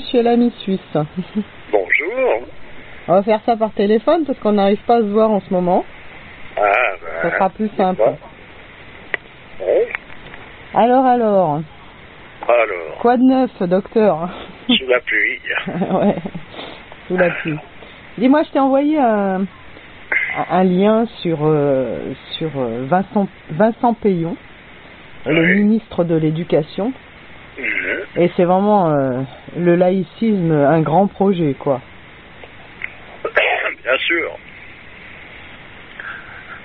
monsieur l'ami suisse. Bonjour. On va faire ça par téléphone parce qu'on n'arrive pas à se voir en ce moment. Ah, Ça sera plus simple. Oui. Alors. Quoi de neuf, docteur? Sous la pluie. Ouais, sous la pluie. Dis-moi, je t'ai envoyé un lien sur Vincent Payon, le ministre de l'Éducation. Et c'est vraiment le laïcisme, un grand projet, quoi. Bien sûr.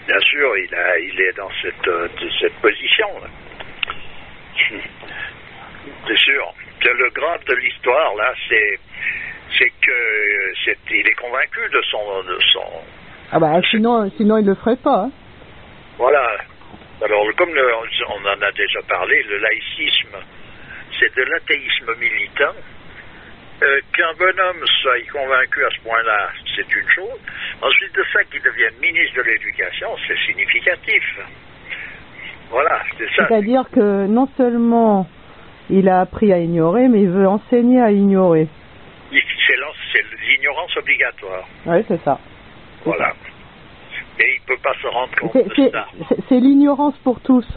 Bien sûr, il est dans cette position. Là. C'est sûr. Le grave de l'histoire, là, c'est que il est convaincu de son. Ah bah sinon il le ferait pas. Hein. Voilà. Alors, comme on en a déjà parlé, le laïcisme, c'est de l'athéisme militant. Qu'un bonhomme soit convaincu à ce point-là, c'est une chose. Ensuite de ça, qu'il devienne ministre de l'Éducation, c'est significatif. Voilà, c'est ça. C'est-à-dire que non seulement il a appris à ignorer, mais il veut enseigner à ignorer. C'est l'ignorance obligatoire. Oui, c'est ça. Voilà. Et il ne peut pas se rendre compte de ça. C'est l'ignorance pour tous.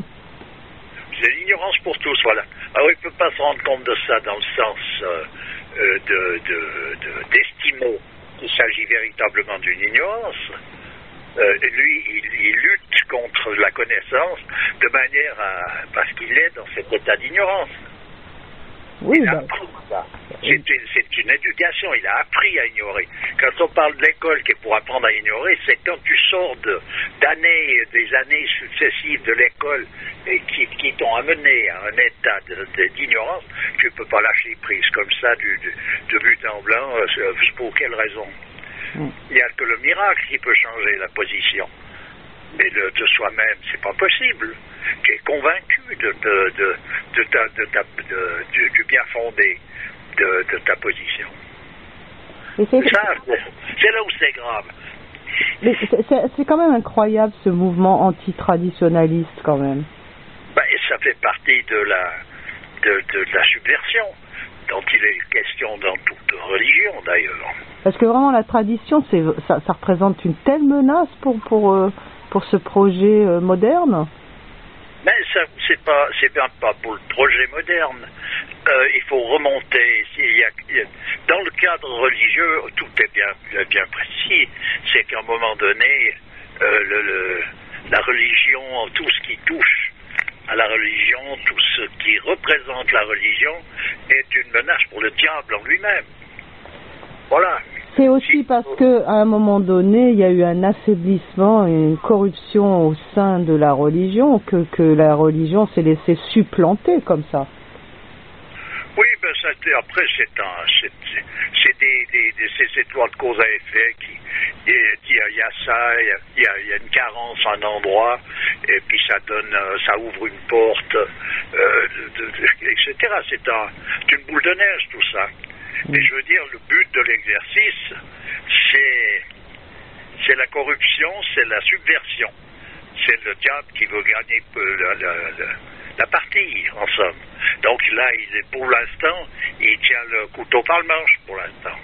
C'est l'ignorance pour tous, voilà. Alors il ne peut pas se rendre compte de ça dans le sens d'estimo qu'il s'agit véritablement d'une ignorance. Lui, il lutte contre la connaissance de manière parce qu'il est dans cet état d'ignorance. Oui, c'est une éducation, il a appris à ignorer. Quand on parle de l'école qui est pour apprendre à ignorer, c'est quand tu sors des années successives de l'école et qui t'ont amené à un état d'ignorance, tu ne peux pas lâcher prise comme ça de but en blanc. Pour quelle raison? Il n'y a que le miracle qui peut changer la position. Mais de soi-même, c'est pas possible. Tu es convaincu du bien fondé de ta position. Ça, c'est là où c'est grave. Mais c'est quand même incroyable ce mouvement antitraditionnaliste quand même. Ben, ça fait partie de la subversion dont il est question dans toute religion d'ailleurs. Parce que vraiment la tradition, ça représente une telle menace pour ce projet moderne. Mais c'est bien pas pour le projet moderne. Il faut remonter. Dans le cadre religieux, tout est bien précis. C'est qu'à un moment donné, la religion, tout ce qui touche à la religion, tout ce qui représente la religion, est une menace pour le diable en lui-même. Voilà. C'est aussi parce qu'à un moment donné, il y a eu un affaiblissement et une corruption au sein de la religion, que la religion s'est laissée supplanter comme ça. Oui, ben après c'est cette loi de cause à effet il y a ça, il y a une carence à un endroit, et puis ça ouvre une porte, etc. C'est une boule de neige tout ça. Mais je veux dire, le but de l'exercice, c'est la corruption, c'est la subversion. C'est le diable qui veut gagner la partie, en somme. Donc là, pour l'instant, il tient le couteau par le manche, pour l'instant.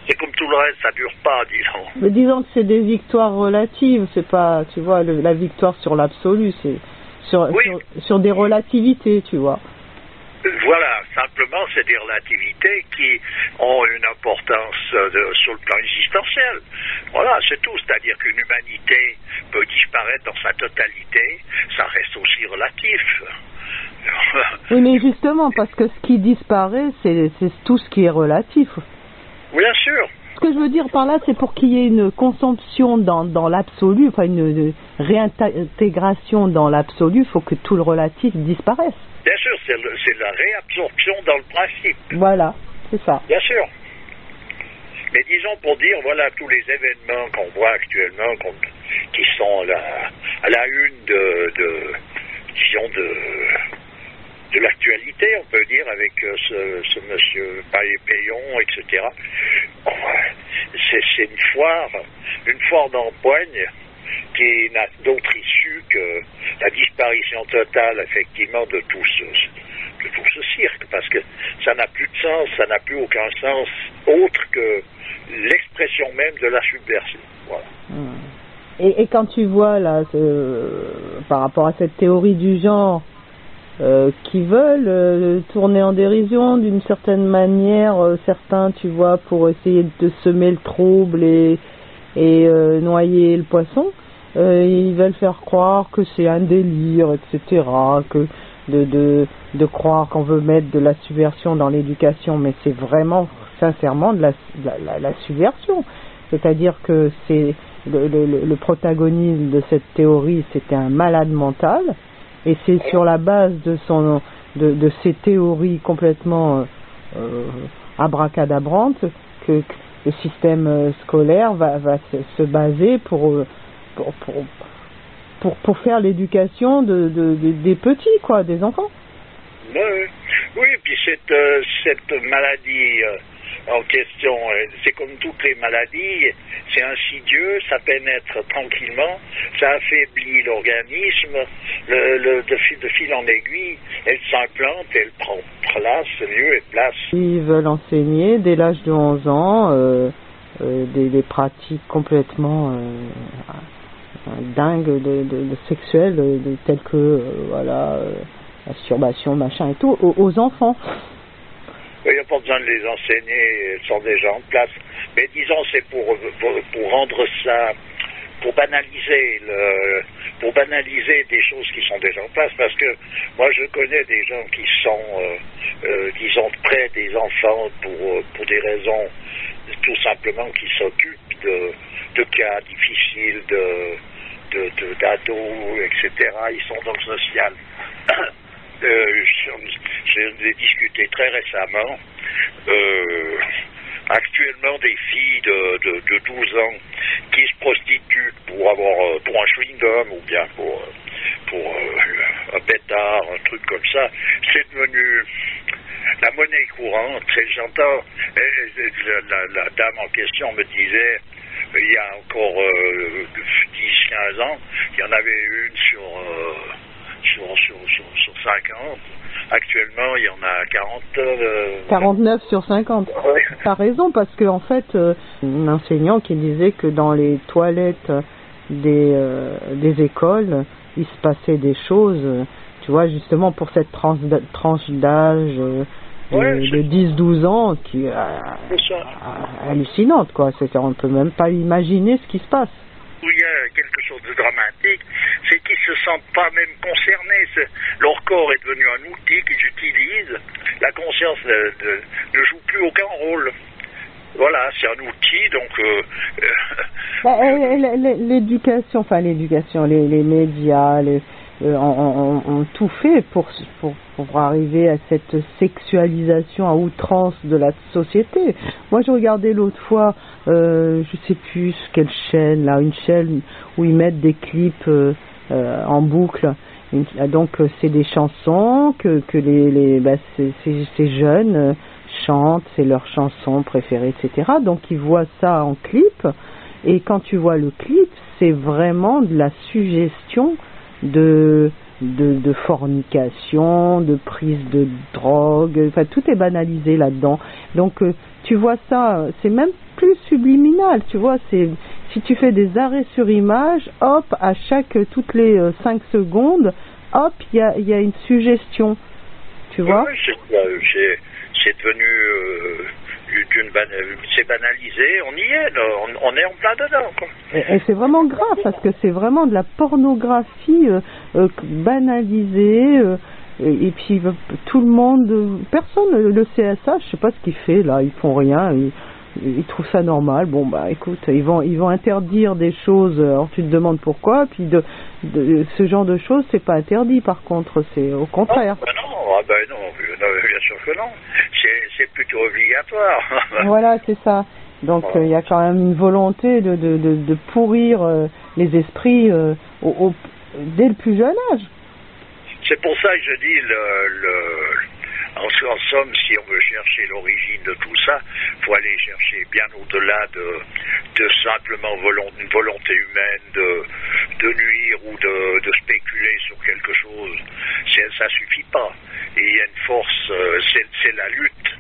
C'est comme tout le reste, ça dure pas, disons. Mais disons que c'est des victoires relatives, c'est pas, tu vois, la victoire sur l'absolu, c'est sur des relativités, tu vois. Voilà, simplement, c'est des relativités qui ont une importance sur le plan existentiel. Voilà, c'est tout. C'est-à-dire qu'une humanité peut disparaître dans sa totalité, ça reste aussi relatif. Oui, mais justement, parce que ce qui disparaît, c'est tout ce qui est relatif. Bien sûr. Ce que je veux dire par là, c'est pour qu'il y ait une consomption dans l'absolu, enfin une réintégration dans l'absolu, il faut que tout le relatif disparaisse. Bien sûr, c'est la réabsorption dans le principe. Voilà, c'est ça. Bien sûr. Mais disons pour dire, voilà, tous les événements qu'on voit actuellement, qui sont à la une de l'actualité, on peut dire, avec ce monsieur Payon, etc. C'est une foire d'empoigne qui n'a d'autre issue que la disparition totale, effectivement, de tout ceci. cirque, parce que ça n'a plus de sens, ça n'a plus aucun sens autre que l'expression même de la subversion. Voilà. Et quand tu vois là, par rapport à cette théorie du genre, qui veulent tourner en dérision d'une certaine manière, certains, tu vois, pour essayer de semer le trouble et noyer le poisson, ils veulent faire croire que c'est un délire, etc., que de croire qu'on veut mettre de la subversion dans l'éducation, mais c'est vraiment sincèrement de la subversion. C'est-à-dire que c'est le protagoniste de cette théorie, c'était un malade mental, et c'est sur la base de ces théories complètement abracadabrantes que le système scolaire va se baser pour faire l'éducation des petits, quoi, des enfants. Oui, puis cette maladie en question, c'est comme toutes les maladies, c'est insidieux, ça pénètre tranquillement, ça affaiblit l'organisme, de fil en aiguille, elle s'implante, elle prend place, lieu et place. Ils veulent enseigner dès l'âge de 11 ans des pratiques complètement dingues de sexuelles, telles que masturbation, machin et tout, aux enfants. Il n'y a pas besoin de les enseigner, elles sont déjà en place. Mais disons, c'est pour rendre ça, pour banaliser des choses qui sont déjà en place. Parce que moi, je connais des gens qui sont, disons, près des enfants pour des raisons tout simplement qui s'occupent de cas difficiles, d'ados, etc. Ils sont dans le social. J'ai discuté très récemment. Actuellement, des filles de 12 ans qui se prostituent pour un chewing-gum ou bien pour un pétard, un truc comme ça, c'est devenu la monnaie courante. J'entends, la dame en question me disait, il y a encore 10-15 ans, il y en avait une sur 50. Actuellement, il y en a 49 sur 50. Oui. T'as raison, parce que en fait, un enseignant qui disait que dans les toilettes des écoles, il se passait des choses, tu vois, justement pour cette tranche d'âge de 10-12 ans qui est hallucinante, quoi. On ne peut même pas imaginer ce qui se passe. Où il y a quelque chose de dramatique, c'est qu'ils ne se sentent pas même concernés. Leur corps est devenu un outil qu'ils utilisent. La conscience ne joue plus aucun rôle. Voilà, c'est un outil, donc... l'éducation, les médias, ont tout fait pour arriver à cette sexualisation à outrance de la société. Moi, je regardais l'autre fois, je sais plus quelle chaîne, là, une chaîne où ils mettent des clips en boucle. Donc, c'est des chansons que ces jeunes chantent, c'est leur chanson préférée, etc. Donc, ils voient ça en clip. Et quand tu vois le clip, c'est vraiment de la suggestion de fornication, de prise de drogue, enfin tout est banalisé là-dedans. Donc tu vois ça, c'est même plus subliminal, tu vois, c'est si tu fais des arrêts sur image, hop, toutes les 5 secondes, hop, il y a une suggestion, tu vois. Oui, c'est devenu c'est banalisé, on y est, là, on est en plein dedans, quoi. Et c'est vraiment grave, parce que c'est vraiment de la pornographie banalisée, et puis tout le monde, personne, le CSA, je sais pas ce qu'il fait là, ils font rien, ils trouvent ça normal. Bon bah écoute, ils vont interdire des choses, alors tu te demandes pourquoi, puis ce genre de choses c'est pas interdit, par contre c'est au contraire. Non, bien sûr que non, c'est plutôt obligatoire. Voilà, c'est ça. Donc il y a quand même une volonté de pourrir les esprits dès le plus jeune âge. C'est pour ça que je dis En somme, si on veut chercher l'origine de tout ça, il faut aller chercher bien au-delà de simplement une volonté humaine de nuire ou de spéculer sur quelque chose. Ça suffit pas. Et il y a une force, c'est la lutte,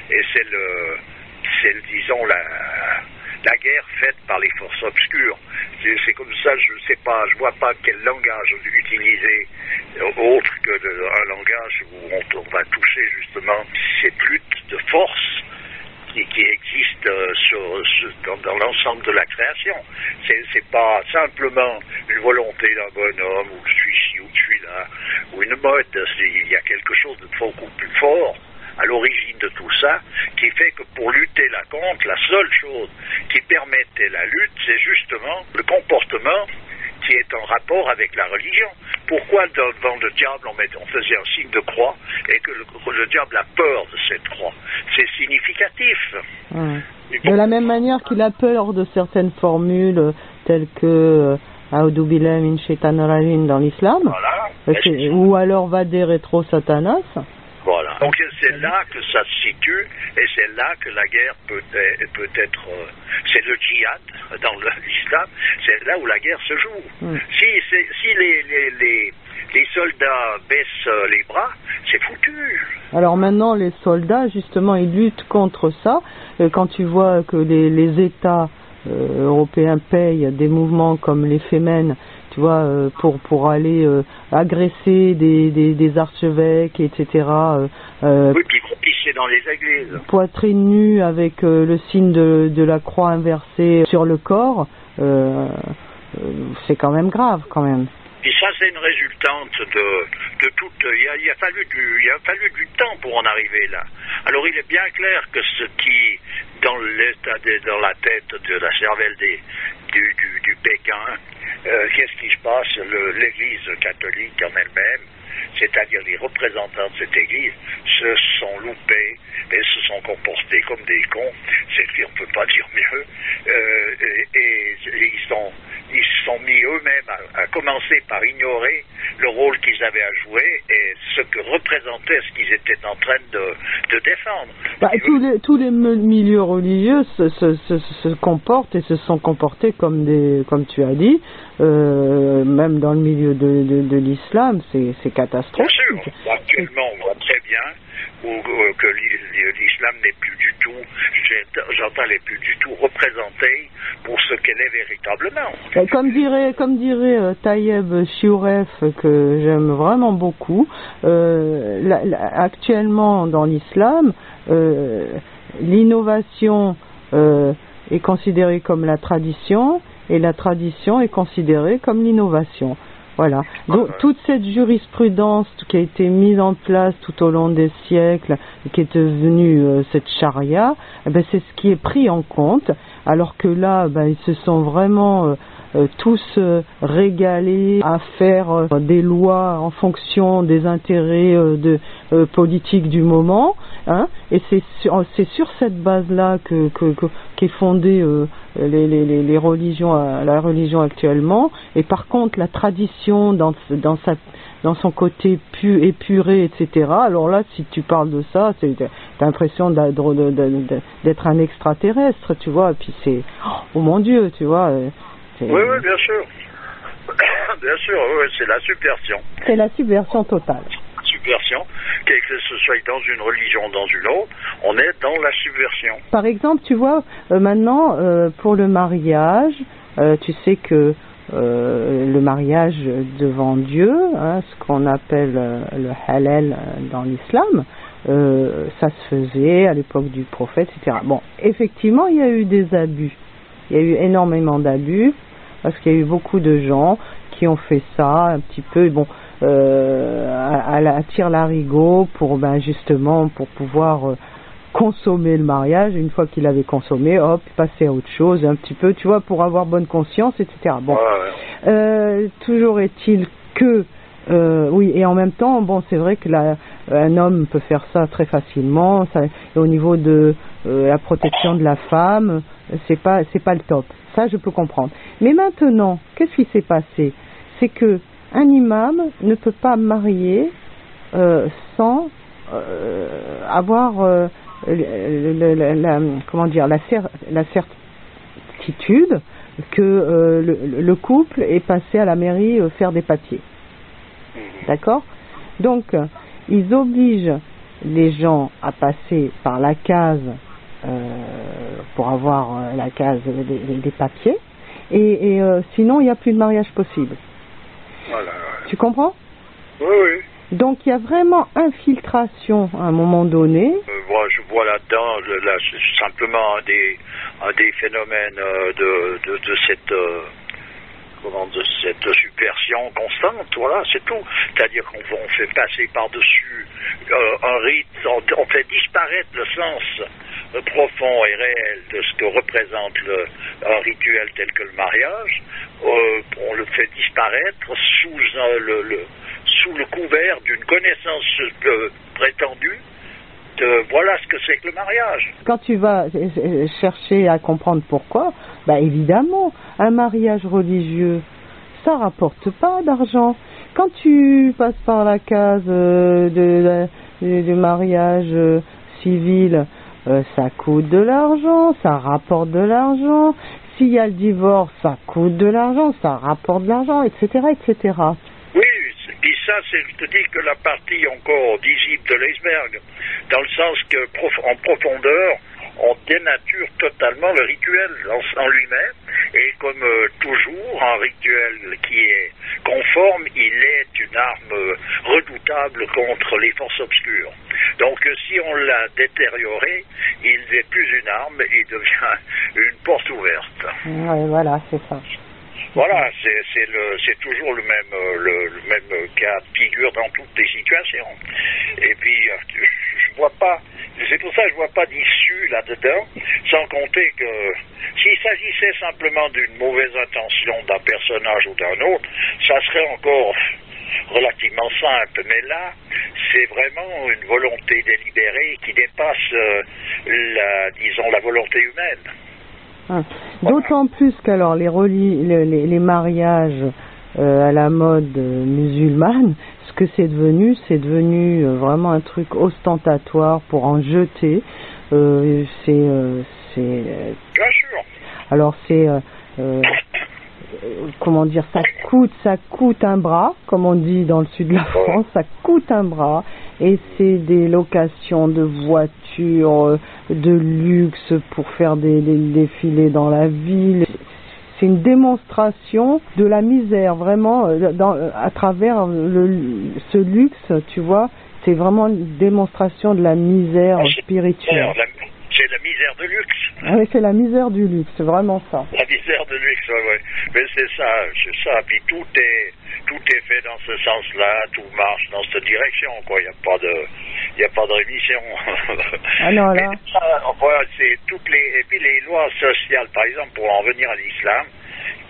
et c'est disons, la guerre faite par les forces obscures. C'est comme ça, je vois pas quel langage utiliser autre que un langage où on va toucher justement cette lutte de force qui existe dans l'ensemble de la création. C'est pas simplement une volonté d'un bonhomme, ou je suis ici, ou je suis là, ou une mode. Il y a quelque chose de beaucoup plus fort à l'origine de tout ça, qui fait que pour lutter là contre, la seule chose qui permettait la lutte, c'est justement le comportement qui est en rapport avec la religion. Pourquoi devant le diable on faisait un signe de croix et que le diable a peur de cette croix? C'est significatif. De la même manière qu'il a peur de certaines formules telles que A'udhu billahi min shaitanir rajim dans l'islam, voilà. Ou alors Vade retro satanas. Voilà. Donc c'est là que ça se situe, et c'est là que la guerre peut être c'est le djihad dans l'islam, c'est là où la guerre se joue. Si les soldats baissent les bras, c'est foutu. Alors maintenant, les soldats, justement, ils luttent contre ça. Quand tu vois que les États européens payent des mouvements comme les Femen, tu vois, pour aller agresser des archevêques, etc. Oui, puis ils vont pisser dans les églises. Poitrine nue avec le signe de la croix inversée sur le corps, c'est quand même grave, quand même. Et ça, c'est une résultante de toute... Il a fallu du temps pour en arriver là. Alors, il est bien clair que ce qui, dans la tête de la cervelle du Pékin, qu'est-ce qui se passe? L'Église catholique en elle-même, c'est-à-dire les représentants de cette Église, se sont loupés et se sont comportés comme des cons, on ne peut pas dire mieux, et ils se sont mis eux-mêmes à commencer par ignorer le rôle qu'ils avaient à jouer et ce que représentait ce qu'ils étaient en train de défendre. Tous les milieux religieux se comportent et se sont comportés comme tu as dit, même dans le milieu de l'islam, c'est catastrophique. Bien sûr, actuellement on voit très bien que l'islam n'est plus du tout, n'est plus du tout représenté pour ce qu'elle est véritablement. Comme dirait Taïeb Chiouref, que j'aime vraiment beaucoup, actuellement dans l'islam, l'innovation est considérée comme la tradition et la tradition est considérée comme l'innovation. Voilà. Donc, toute cette jurisprudence qui a été mise en place tout au long des siècles et qui est devenue cette charia, c'est ce qui est pris en compte, alors que là, ils se sont vraiment tous régalés à faire des lois en fonction des intérêts politiques du moment, hein, et c'est sur cette base-là qu'est fondée les religions, la religion actuellement. Et par contre, la tradition dans son côté épuré, etc. Alors là, si tu parles de ça, t'as l'impression d'être un extraterrestre, tu vois. Et puis c'est, oh mon Dieu, tu vois. Oui, bien sûr. Bien sûr, oui, c'est la subversion. C'est la subversion totale. Subversion, que ce soit dans une religion ou dans une autre, on est dans la subversion. Par exemple, tu vois, maintenant, pour le mariage, tu sais que le mariage devant Dieu, hein, ce qu'on appelle le halal dans l'islam, ça se faisait à l'époque du prophète, etc. Bon, effectivement, il y a eu des abus. Il y a eu énormément d'abus, parce qu'il y a eu beaucoup de gens qui ont fait ça un petit peu, à tire-larigot pour justement pour pouvoir consommer le mariage. Une fois qu'il avait consommé, hop, passer à autre chose un petit peu, tu vois, pour avoir bonne conscience, etc. Bon, toujours est-il que oui, et en même temps, bon, c'est vrai que un homme peut faire ça très facilement. Et au niveau de la protection de la femme, c'est pas le top. Ça, je peux comprendre. Mais maintenant, qu'est-ce qui s'est passé? C'est que un imam ne peut pas marier sans avoir la certitude que le couple est passé à la mairie faire des papiers. D'accord? Donc, ils obligent les gens à passer par la case pour avoir la case des papiers, et sinon, il n'y a plus de mariage possible. Voilà. Tu comprends? Oui, oui. Donc, il y a vraiment infiltration à un moment donné. Moi, je vois là-dedans, là, c'est simplement un des phénomènes de cette subversion constante, voilà, c'est tout. C'est-à-dire qu'on fait passer par-dessus un rite, on fait disparaître le sens profond et réel de ce que représente un rituel tel que le mariage. On le fait disparaître sous le couvert d'une connaissance prétendue. Voilà ce que c'est que le mariage. Quand tu vas chercher à comprendre pourquoi, bah évidemment, un mariage religieux, ça rapporte pas d'argent. Quand tu passes par la case du mariage civil, ça coûte de l'argent, ça rapporte de l'argent. S'il y a le divorce, ça coûte de l'argent, ça rapporte de l'argent, etc., etc. Oui, puis ça, je te dis que la partie encore visible de l'iceberg, dans le sens que en profondeur, on dénature totalement le rituel en lui-même, et comme toujours, un rituel qui est conforme, il est une arme redoutable contre les forces obscures. Donc si on l'a détérioré, il n'est plus une arme, il devient une porte ouverte. Oui, voilà, c'est ça. Voilà, c'est toujours le même cas de figure dans toutes les situations. Et puis, je vois pas, c'est pour ça que je vois pas d'issue là-dedans, sans compter que s'il s'agissait simplement d'une mauvaise intention d'un personnage ou d'un autre, ça serait encore relativement simple. Mais là, c'est vraiment une volonté délibérée qui dépasse la volonté humaine. D'autant plus qu'alors les mariages à la mode musulmane, ce que c'est devenu vraiment un truc ostentatoire pour en jeter. C'est bien sûr. Alors c'est comment dire, ça coûte un bras, comme on dit dans le sud de la France, ça coûte un bras, et c'est des locations de voitures de luxe pour faire des défilés dans la ville. C'est une démonstration de la misère, vraiment, à travers ce luxe, tu vois, c'est vraiment une démonstration de la misère spirituelle. C'est la misère de luxe. Ah oui, c'est la misère du luxe, c'est vraiment ça. La misère de luxe, oui. Mais c'est ça. Puis tout est fait dans ce sens-là, tout marche dans cette direction, quoi. Il n'y a pas de rémission. Ah non, là. C'est et puis les lois sociales, par exemple, pour en revenir à l'islam,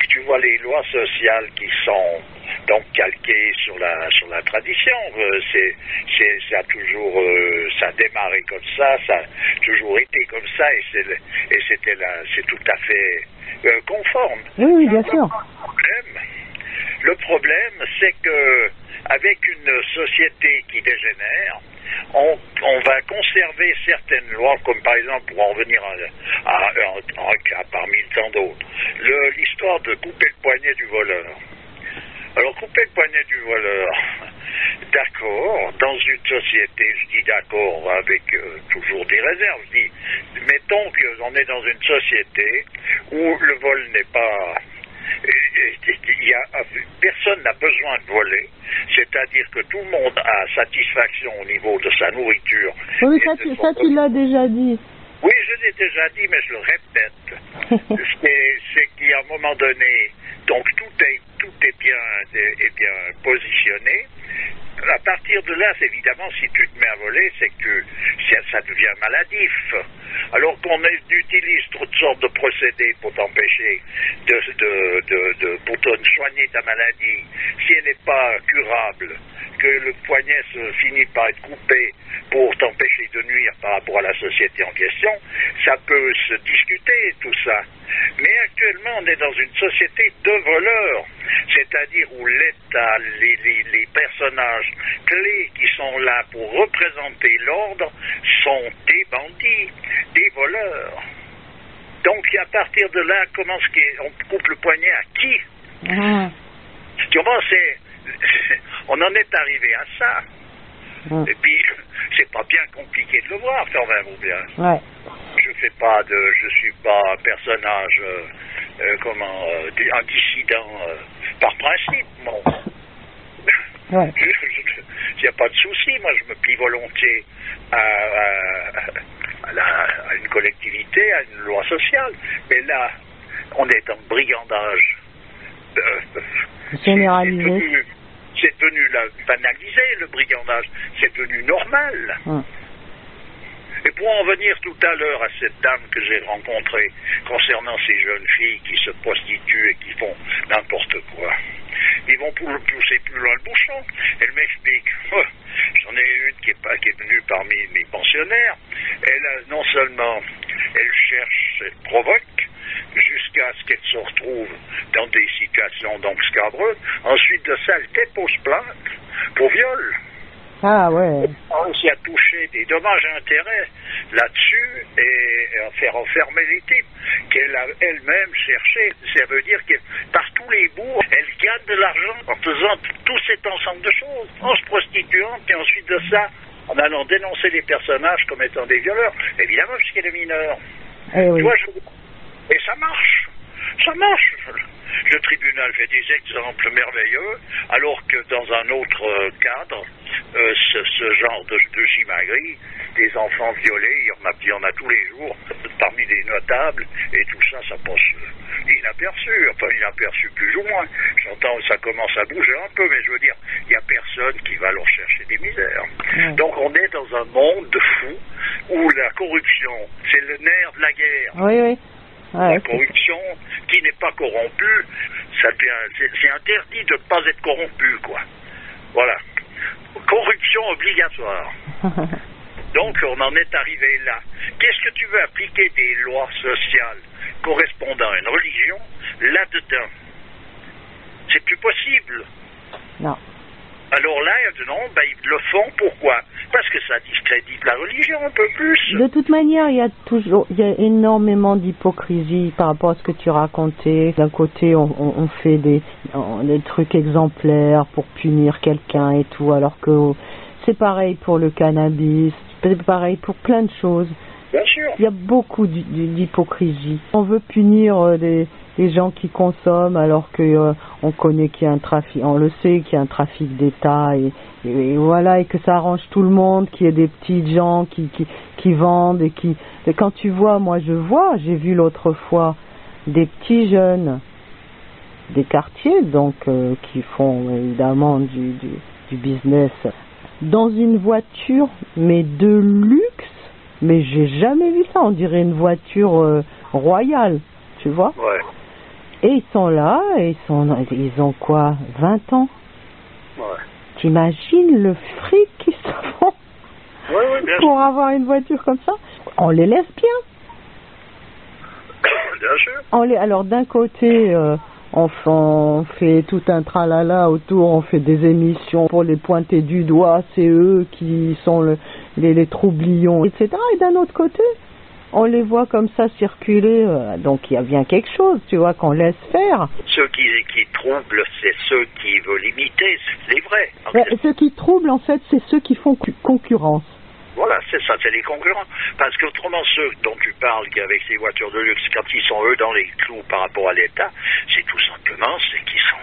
tu vois les lois sociales qui sont donc calquées sur la tradition. Ça a toujours, ça a démarré comme ça a toujours été comme ça, et c'est tout à fait conforme. Oui, bien sûr. Le problème, c'est que avec une société qui dégénère, on va conserver certaines lois, comme par exemple, pour en revenir à un cas parmi tant d'autres, l'histoire de couper le poignet du voleur. Alors, couper le poignet du voleur, d'accord, dans une société, je dis d'accord avec toujours des réserves, je dis, mettons qu'on est dans une société où le vol n'est pas... personne n'a besoin de voler, c'est-à-dire que tout le monde a satisfaction au niveau de sa nourriture. Oui, ça tu l'as déjà dit. Oui, je l'ai déjà dit, mais je le répète. c'est qu'à un moment donné, donc tout est bien positionné. À partir de là, évidemment, si tu te mets à voler, c'est que ça devient maladif. Alors qu'on utilise toutes sortes de procédés pour t'empêcher pour te soigner ta maladie, si elle n'est pas curable, que le poignet se finit par être coupé pour t'empêcher de nuire par rapport à la société en question, ça peut se discuter, tout ça. Mais actuellement, on est dans une société de voleurs. c'est-à-dire où l'État, les personnages clés qui sont là pour représenter l'ordre sont des bandits, des voleurs. Donc à partir de là, comment on coupe le poignet à qui? Comment on en est arrivé à ça. Et puis, c'est pas bien compliqué de le voir quand même, ou bien. Ouais. Je suis pas un personnage, un dissident par principe, non. Ouais. Il n'y a pas de souci, moi je me plie volontiers à une collectivité, à une loi sociale, mais là, on est dans le brigandage. Généralisé. C'est devenu banalisé, le brigandage. C'est devenu normal. Et pour en venir tout à l'heure à cette dame que j'ai rencontrée concernant ces jeunes filles qui se prostituent et qui font n'importe quoi, ils vont pousser plus loin le bouchon. Elle m'explique. J'en ai une qui est venue parmi mes pensionnaires. Non seulement elle cherche, elle provoque, jusqu'à ce qu'elle se retrouve dans des situations donc scabreuses. Ensuite de ça, elle dépose plainte pour viol. Ah ouais. On s'y a touché des dommages et intérêts là-dessus et faire enfermer les types qu'elle a elle-même cherché. Ça veut dire que par tous les bouts, elle gagne de l'argent en faisant tout cet ensemble de choses, en se prostituant, et ensuite de ça, en allant dénoncer les personnages comme étant des violeurs, évidemment puisqu'elle est mineure. Oui. Tu vois, et ça marche. Ça marche. Le tribunal fait des exemples merveilleux, alors que dans un autre cadre, ce genre de gimagri, des enfants violés, il y en a tous les jours, parmi les notables, et tout ça, ça passe inaperçu plus ou moins. J'entends, ça commence à bouger un peu, mais je veux dire, il n'y a personne qui va leur chercher des misères. Donc on est dans un monde de fous, où la corruption, c'est le nerf de la guerre. Oui. La corruption qui n'est pas corrompue, c'est interdit de ne pas être corrompu, quoi. Voilà. Corruption obligatoire. Donc on en est arrivé là. Qu'est-ce que tu veux appliquer des lois sociales correspondant à une religion là-dedans? C'est plus possible. Non. Alors là, non, ils le font, pourquoi? Parce que ça discrédite la religion un peu plus. De toute manière, il y a énormément d'hypocrisie par rapport à ce que tu racontais. D'un côté, on fait des trucs exemplaires pour punir quelqu'un et tout, alors que c'est pareil pour le cannabis, c'est pareil pour plein de choses. Bien sûr. Il y a beaucoup d'hypocrisie. On veut punir des gens qui consomment alors que on connaît qu'il y a un trafic, on le sait qu'il y a un trafic d'État et voilà, et que ça arrange tout le monde, qu'il y ait des petits gens qui vendent et quand tu vois, j'ai vu l'autre fois des petits jeunes des quartiers donc qui font évidemment du business dans une voiture mais de luxe, mais j'ai jamais vu ça, on dirait une voiture royale, tu vois. Ouais. Et ils sont là, ils ont quoi, 20 ans? Ouais. T'imagines le fric qu'ils se font pour avoir une voiture comme ça? On les laisse bien. Bien sûr. Alors d'un côté, on fait tout un tralala autour, on fait des émissions pour les pointer du doigt, c'est eux qui sont les troublions, etc. Et d'un autre côté, on les voit comme ça circuler, donc il y a bien quelque chose, tu vois, qu'on laisse faire. Ceux qui troublent, c'est ceux qui veulent imiter, c'est vrai. Ceux qui troublent, en fait, c'est ceux qui font concurrence. Voilà, c'est ça, c'est les concurrents. Parce qu'autrement, ceux dont tu parles, qui avec ces voitures de luxe, quand ils sont eux dans les clous par rapport à l'État, c'est tout simplement, c'est qu'ils sont,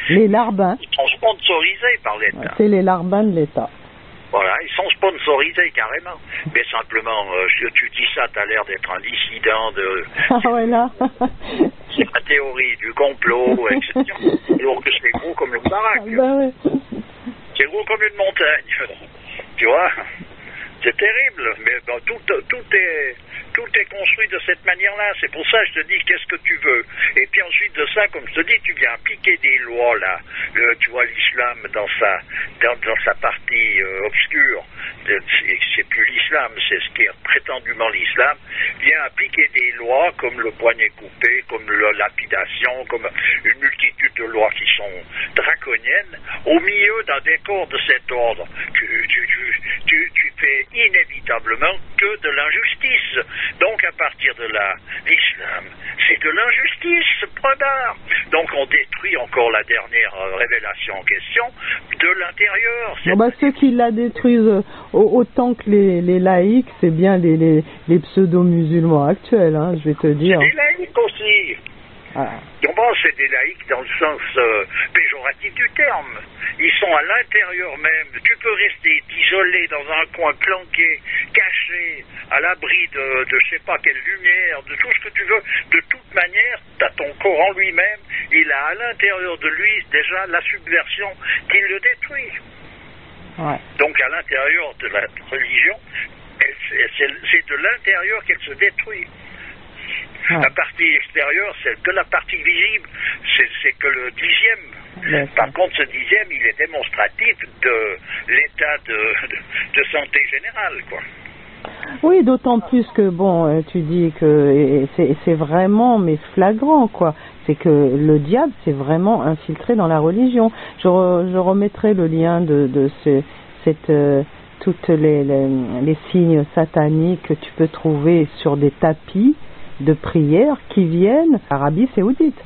les larbins. Ils sont sponsorisés par l'État. C'est les larbins de l'État. Voilà, ils sont sponsorisés carrément. Mais simplement, tu dis ça, t'as l'air d'être un dissident de... Ah ouais, là. C'est la théorie du complot, etc. Alors que c'est gros comme une baraque. Ouais. C'est gros comme une montagne. Tu vois? C'est terrible, mais bon, tout Tout est construit de cette manière-là. C'est pour ça que je te dis qu'est-ce que tu veux. Et puis ensuite de ça, comme je te dis, tu viens appliquer des lois là. Tu vois l'islam dans sa partie obscure. C'est plus l'islam, c'est ce qui est prétendument l'islam. Vient appliquer des lois comme le poignet coupé, comme la lapidation, comme une multitude de lois qui sont draconiennes. Au milieu d'un décor de cet ordre, tu fais inévitablement que de l'injustice. Donc à partir de là, l'islam, c'est de l'injustice, point barre. Donc on détruit encore la dernière révélation en question de l'intérieur. Ceux qui la détruisent autant que les laïcs, c'est bien les pseudo-musulmans actuels, hein, je vais te dire. C'est des laïcs aussi. Ah. Bon, c'est des laïcs dans le sens péjoratif du terme. Ils sont à l'intérieur même. Tu peux rester isolé dans un coin planqué, caché, à l'abri de je sais pas quelle lumière, de tout ce que tu veux. De toute manière, t'as ton corps en lui-même. Il a à l'intérieur de lui déjà la subversion qui le détruit. Ouais. Donc à l'intérieur de la religion, c'est de l'intérieur qu'elle se détruit. Ouais. La partie extérieure, c'est que la partie visible, c'est que le dixième. Par contre, ce dixième, il est démonstratif de l'état de santé générale, quoi. Oui, d'autant plus que, tu dis que c'est vraiment, mais flagrant, quoi. C'est que le diable s'est vraiment infiltré dans la religion. Je remettrai le lien de toutes les signes sataniques que tu peux trouver sur des tapis de prière qui viennent d'Arabie Saoudite.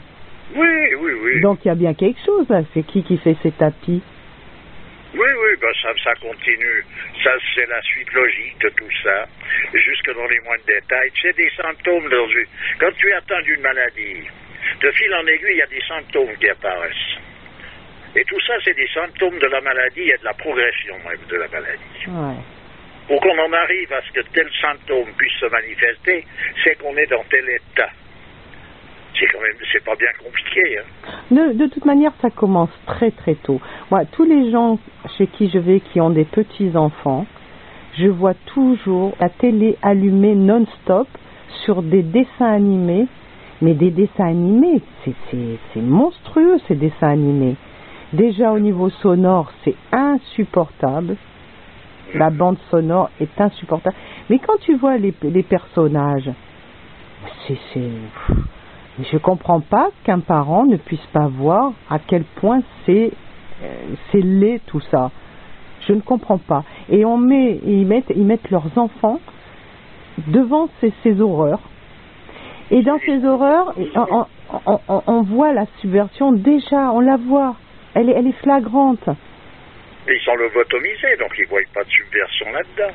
Oui. Donc il y a bien quelque chose là. C'est qui fait ces tapis? Oui, ça continue. Ça, c'est la suite logique de tout ça, jusque dans les moindres détails. C'est des symptômes. Quand tu es atteint d'une maladie, de fil en aiguille, il y a des symptômes qui apparaissent. Et tout ça, c'est des symptômes de la maladie et de la progression même de la maladie. Ouais. Pour qu'on en arrive à ce que tel symptôme puisse se manifester, c'est qu'on est dans tel état. C'est pas bien compliqué. Hein. De toute manière, ça commence très très tôt. Moi, tous les gens chez qui je vais qui ont des petits-enfants, je vois toujours la télé allumée non-stop sur des dessins animés. Mais des dessins animés, c'est monstrueux ces dessins animés. Déjà au niveau sonore, c'est insupportable. La bande sonore est insupportable. Mais quand tu vois les personnages, je comprends pas qu'un parent ne puisse pas voir à quel point c'est laid tout ça. Je ne comprends pas. Et ils mettent leurs enfants devant ces horreurs. Et dans ces horreurs, on voit la subversion déjà, on la voit. Elle est flagrante. Ils sont lobotomisés, donc ils ne voient pas de subversion là-dedans.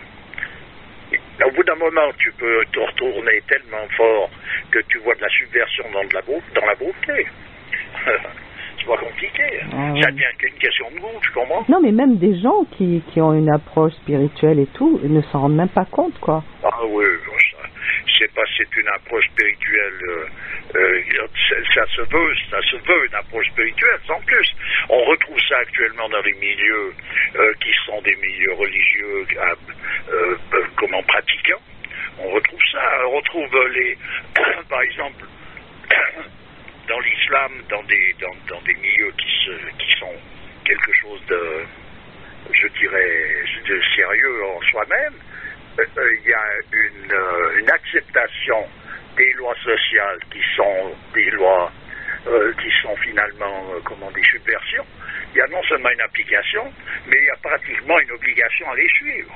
Au bout d'un moment, tu peux te retourner tellement fort que tu vois de la subversion dans la beauté. C'est pas compliqué. Ah, ça devient qu'une question de goût, tu comprends? Non, mais même des gens qui ont une approche spirituelle et tout, ne s'en rendent même pas compte, quoi. Ah oui, c'est une approche spirituelle, ça se veut une approche spirituelle, sans plus. On retrouve ça actuellement dans les milieux qui sont des milieux religieux, pratiquants. On retrouve ça, on retrouve par exemple, dans l'islam, dans des milieux qui sont quelque chose de, je dirais, de sérieux en soi-même. Il y a une acceptation des lois sociales qui sont des lois qui sont finalement des subversions. Il y a non seulement une application, mais il y a pratiquement une obligation à les suivre.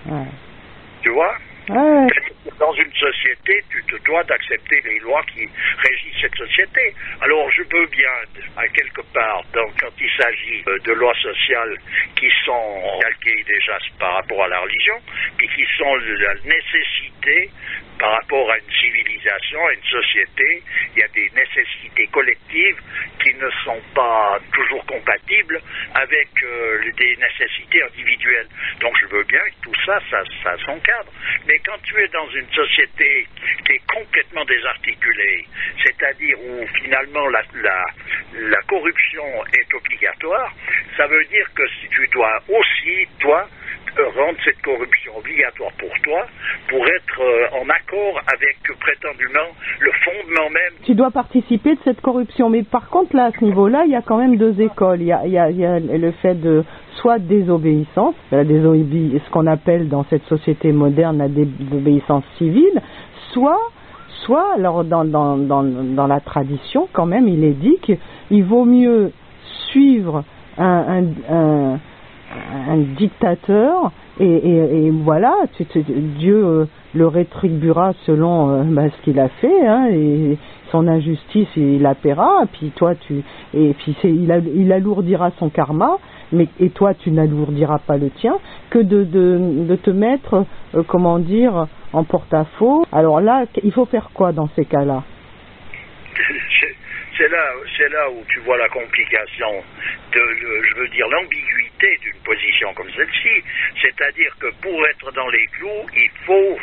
Ouais. Tu vois? Ouais. Dans une société, tu te dois d'accepter les lois qui régissent cette société. Alors je veux bien, à quelque part, quand il s'agit de lois sociales qui sont calquées déjà par rapport à la religion, puis qui sont la nécessité par rapport à une civilisation, à une société, il y a des nécessités collectives qui ne sont pas toujours compatibles avec des nécessités individuelles. Donc je veux bien que tout ça a son cadre. Mais quand tu es dans une société qui est complètement désarticulée, c'est-à-dire où finalement la corruption est obligatoire, ça veut dire que si tu dois aussi, toi, rendre cette corruption obligatoire pour toi, pour être en accord avec prétendument le fondement même. Tu dois participer de cette corruption, mais par contre là, à ce niveau-là, il y a quand même deux écoles. Il y a le fait de soit désobéissance, ce qu'on appelle dans cette société moderne la désobéissance civile, soit alors dans la tradition quand même, il est dit qu'il vaut mieux suivre un dictateur et voilà, Dieu le rétribuera selon ce qu'il a fait, hein, et son injustice il la paiera, puis toi il alourdira son karma, et toi tu n'alourdiras pas le tien, que de te mettre en porte-à-faux. Alors là, il faut faire quoi dans ces cas-là? C'est là où tu vois la complication l'ambiguïté d'une position comme celle-ci. C'est-à-dire que pour être dans les clous, il faut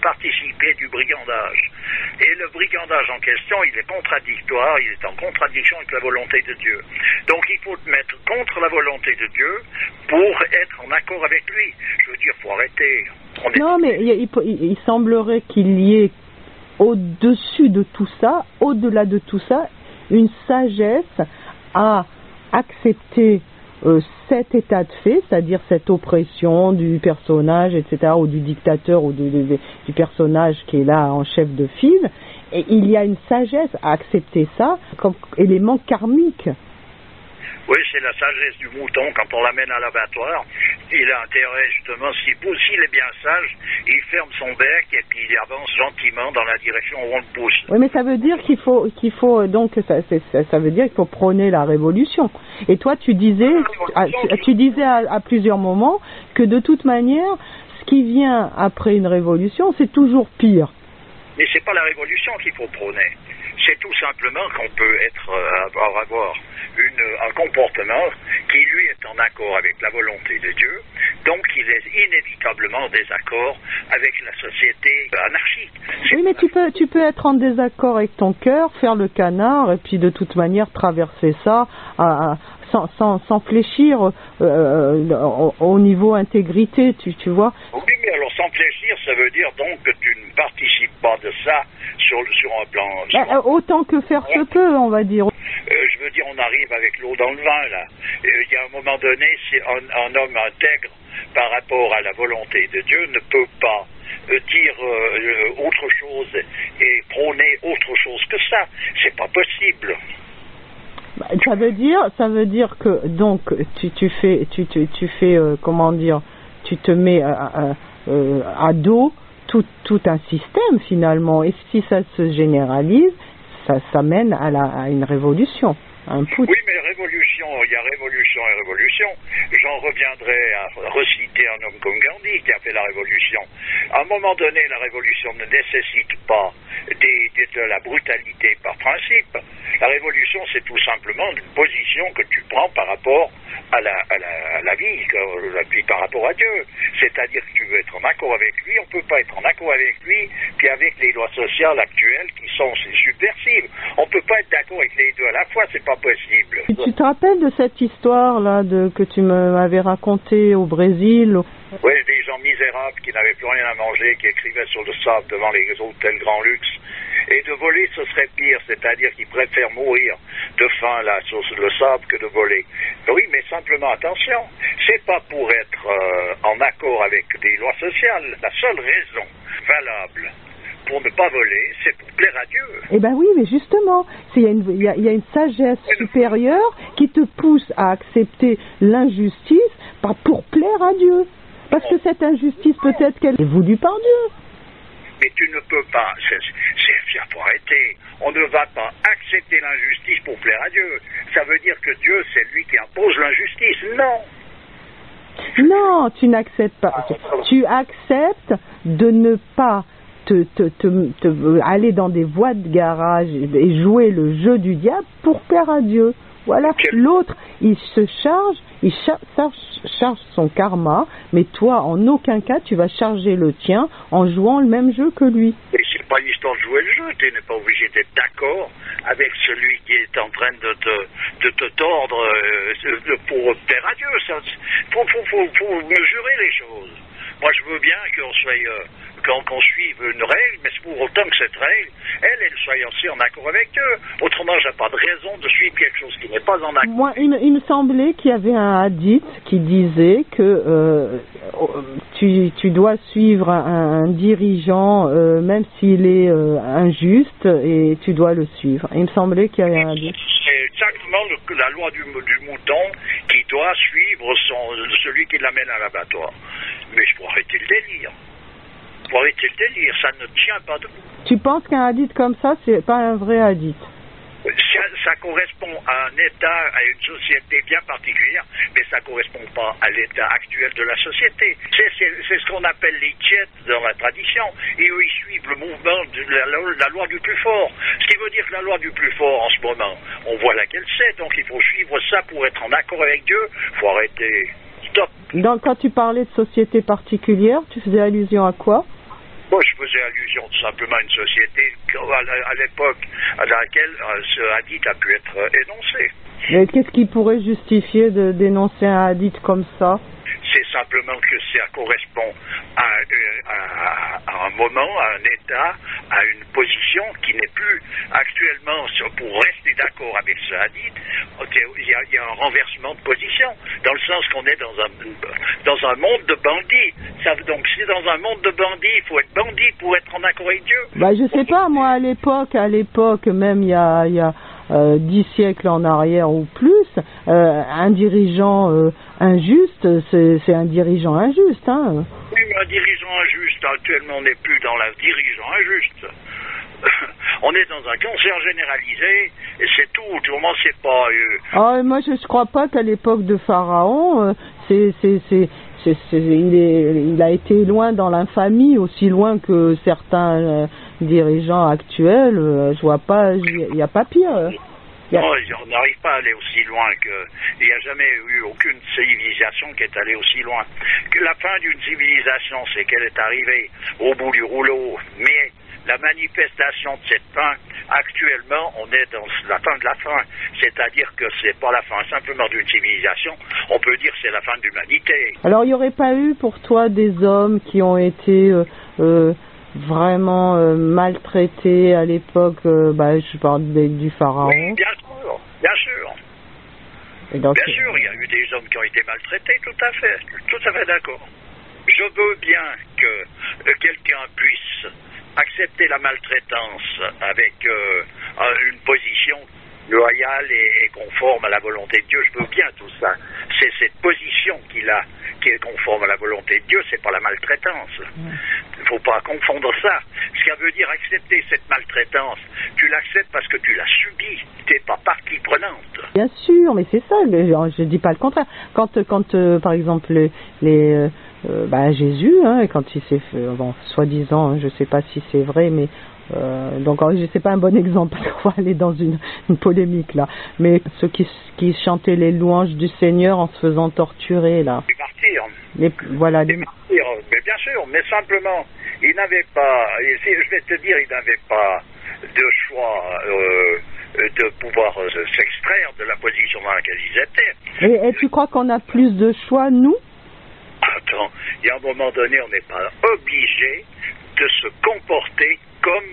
participer du brigandage. Et le brigandage en question, il est contradictoire, il est en contradiction avec la volonté de Dieu. Donc il faut te mettre contre la volonté de Dieu pour être en accord avec lui. Je veux dire, il faut arrêter. Non, mais il semblerait qu'il y ait au-dessus de tout ça, au-delà de tout ça, une sagesse à accepter cet état de fait, c'est-à-dire cette oppression du personnage, etc., ou du dictateur, ou du personnage qui est là en chef de file, et il y a une sagesse à accepter ça comme élément karmique. Oui, c'est la sagesse du mouton. Quand on l'amène à l'abattoir, il a intérêt justement, s'il est bien sage, il ferme son bec et puis il avance gentiment dans la direction où on le pousse. Oui, mais ça veut dire qu'il faut donc ça veut dire qu'il faut prôner la révolution. Et toi, tu disais à plusieurs moments que de toute manière, ce qui vient après une révolution, c'est toujours pire. Mais c'est pas la révolution qu'il faut prôner. C'est tout simplement qu'on peut avoir un comportement qui lui est en accord avec la volonté de Dieu, donc il est inévitablement en désaccord avec la société anarchique. Oui, mais tu peux être en désaccord avec ton cœur, faire le canard et puis de toute manière traverser ça sans fléchir au niveau intégrité, tu vois. Oui, mais alors sans fléchir, ça veut dire donc que tu ne participes pas de ça sur un plan... autant que faire se peut, on va dire. Je veux dire, on arrive avec l'eau dans le vin, là. Il y a un moment donné, si un homme intègre par rapport à la volonté de Dieu ne peut pas dire autre chose et prôner autre chose que ça. C'est pas possible. Ça veut dire que donc tu fais comment dire, tu te mets à dos tout un système finalement, et si ça se généralise, ça mène à une révolution, à un putsch. Oui, mais il y a révolution et révolution. J'en reviendrai à reciter un homme comme Gandhi qui a fait la révolution. À un moment donné, la révolution ne nécessite pas de la brutalité par principe. La révolution, c'est tout simplement une position que tu prends par rapport à la vie, puis par rapport à Dieu. C'est-à-dire que tu veux être en accord avec lui, on ne peut pas être en accord avec lui, puis avec les lois sociales actuelles qui sont subversives. On ne peut pas être d'accord avec les deux à la fois, c'est pas possible. Tu te rappelles de cette histoire-là que tu m'avais racontée au Brésil? Oui, des gens misérables qui n'avaient plus rien à manger, qui écrivaient sur le sable devant les hôtels grand luxe. Et de voler, ce serait pire, c'est-à-dire qu'ils préfèrent mourir de faim là sur le sable que de voler. Oui, mais simplement attention, c'est pas pour être en accord avec des lois sociales. La seule raison valable pour ne pas voler, c'est pour plaire à Dieu. Eh ben oui, mais justement, il y a une sagesse supérieure qui te pousse à accepter l'injustice pour plaire à Dieu. Parce que cette injustice, peut-être qu'elle est voulue par Dieu. Mais tu ne peux pas, il faut arrêter. On ne va pas accepter l'injustice pour plaire à Dieu. Ça veut dire que Dieu, c'est lui qui impose l'injustice. Non. Non, tu n'acceptes pas. Tu acceptes de ne pas aller dans des voies de garage et jouer le jeu du diable pour plaire à Dieu. Voilà, l'autre, il se charge, charge son karma, mais toi, en aucun cas, tu vas charger le tien en jouant le même jeu que lui. Et c'est pas l'histoire de jouer le jeu, tu n'es pas obligé d'être d'accord avec celui qui est en train de te tordre pour plaire à Dieu. Faut mesurer les choses. Moi, je veux bien qu'on suive une règle, mais c'est pour autant que cette règle, elle soit aussi en accord avec Dieu. Autrement, j'ai pas de raison de suivre quelque chose qui n'est pas en accord. Moi, il me semblait qu'il y avait un hadith qui disait que tu dois suivre un dirigeant, même s'il est injuste, et tu dois le suivre. Il me semblait qu'il y avait un hadith. C'est exactement la loi du mouton qui doit suivre celui qui l'amène à l'abattoir. Mais je pourrais arrêter le délire. Pour arrêter le délire, ça ne tient pas debout. Tu penses qu'un hadith comme ça, c'est pas un vrai hadith? Ça correspond à un état, à une société bien particulière, mais ça ne correspond pas à l'état actuel de la société. C'est ce qu'on appelle les tièdes dans la tradition. Et eux, ils suivent le mouvement de la loi du plus fort. Ce qui veut dire que la loi du plus fort, en ce moment, on voit laquelle c'est. Donc il faut suivre ça pour être en accord avec Dieu. Il faut arrêter. Stop. Donc quand tu parlais de société particulière, tu faisais allusion à quoi? Moi, je faisais allusion tout simplement à une société à l'époque à laquelle ce hadith a pu être énoncé. Mais qu'est-ce qui pourrait justifier de dénoncer un hadith comme ça? C'est simplement que ça correspond à un moment, à un état, à une position qui n'est plus actuellement, pour rester d'accord avec ce hadith, il y a un renversement de position, dans le sens qu'on est dans un monde de bandits. Donc si dans un monde de bandits, il faut être bandit pour être en accord avec Dieu. Bah je sais pas, moi à l'époque, même il y a 10 siècles en arrière ou plus, un dirigeant injuste, c'est un dirigeant injuste, hein. Oui, mais un dirigeant injuste, actuellement on n'est plus dans la dirigeant injuste. On est dans un cancer généralisé, et c'est tout le monde sait pas. Moi je crois pas qu'à l'époque de Pharaon, il a été loin dans l'infamie, aussi loin que certains dirigeants actuels. Je vois pas, il n'y a pas pire. Non, on n'arrive pas à aller aussi loin il n'y a jamais eu aucune civilisation qui est allée aussi loin. Que la fin d'une civilisation, c'est qu'elle est arrivée au bout du rouleau, mais la manifestation de cette fin, actuellement, on est dans la fin de la fin. C'est-à-dire que c'est pas la fin simplement d'une civilisation, on peut dire que c'est la fin de l'humanité. Alors, il n'y aurait pas eu pour toi des hommes qui ont été vraiment maltraités à l'époque, je parle du pharaon. Oui, bien sûr, bien sûr. Et donc, bien sûr, il y a eu des hommes qui ont été maltraités, tout à fait d'accord. Je veux bien que quelqu'un puisse accepter la maltraitance avec une position loyale et conforme à la volonté de Dieu. Je veux bien tout ça. C'est cette position qu'il a qui est conforme à la volonté de Dieu, c'est pas la maltraitance. Il ne faut pas confondre ça. Ce qui veut dire accepter cette maltraitance, tu l'acceptes parce que tu l'as subie, tu n'es pas partie prenante. Bien sûr, mais c'est ça, je ne dis pas le contraire. Quand par exemple, Jésus, quand il s'est fait, soi-disant, je ne sais pas si c'est vrai, mais donc c'est pas un bon exemple, on va aller dans une polémique là, mais ceux qui chantaient les louanges du Seigneur en se faisant torturer là. Les martyrs. Les martyrs, mais bien sûr, mais simplement, ils n'avaient pas, je vais te dire, ils n'avaient pas de choix de pouvoir s'extraire de la position dans laquelle ils étaient. Et tu crois qu'on a plus de choix, nous? Attends, il y a un moment donné, on n'est pas obligé de se comporter comme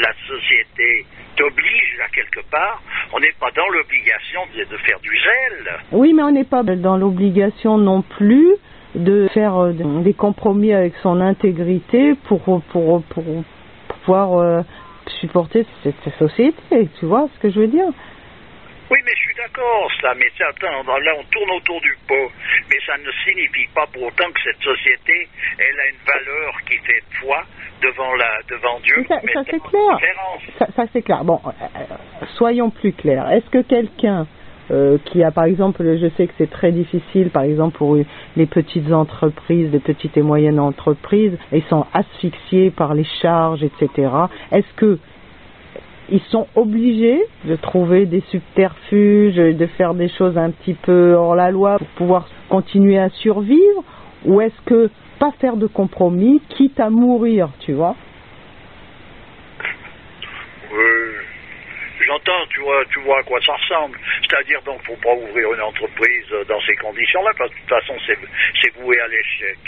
la société t'oblige à quelque part. On n'est pas dans l'obligation de faire du zèle. Oui, mais on n'est pas dans l'obligation non plus de faire des compromis avec son intégrité pour pouvoir supporter cette société. Tu vois ce que je veux dire? Oui, mais je suis d'accord, ça, mais là on tourne autour du pot, mais ça ne signifie pas pour autant que cette société, elle a une valeur qui fait foi devant Dieu. Ça c'est clair. Ça c'est clair. Bon, soyons plus clairs. Est-ce que quelqu'un qui a, par exemple, je sais que c'est très difficile, par exemple pour les petites entreprises, les petites et moyennes entreprises, ils sont asphyxiés par les charges, etc. Est-ce que ils sont obligés de trouver des subterfuges, de faire des choses un petit peu hors la loi pour pouvoir continuer à survivre, ou est-ce que pas faire de compromis, quitte à mourir, tu vois? J'entends, tu vois à quoi ça ressemble. C'est-à-dire donc, faut pas ouvrir une entreprise dans ces conditions-là, parce que de toute façon, c'est voué à l'échec.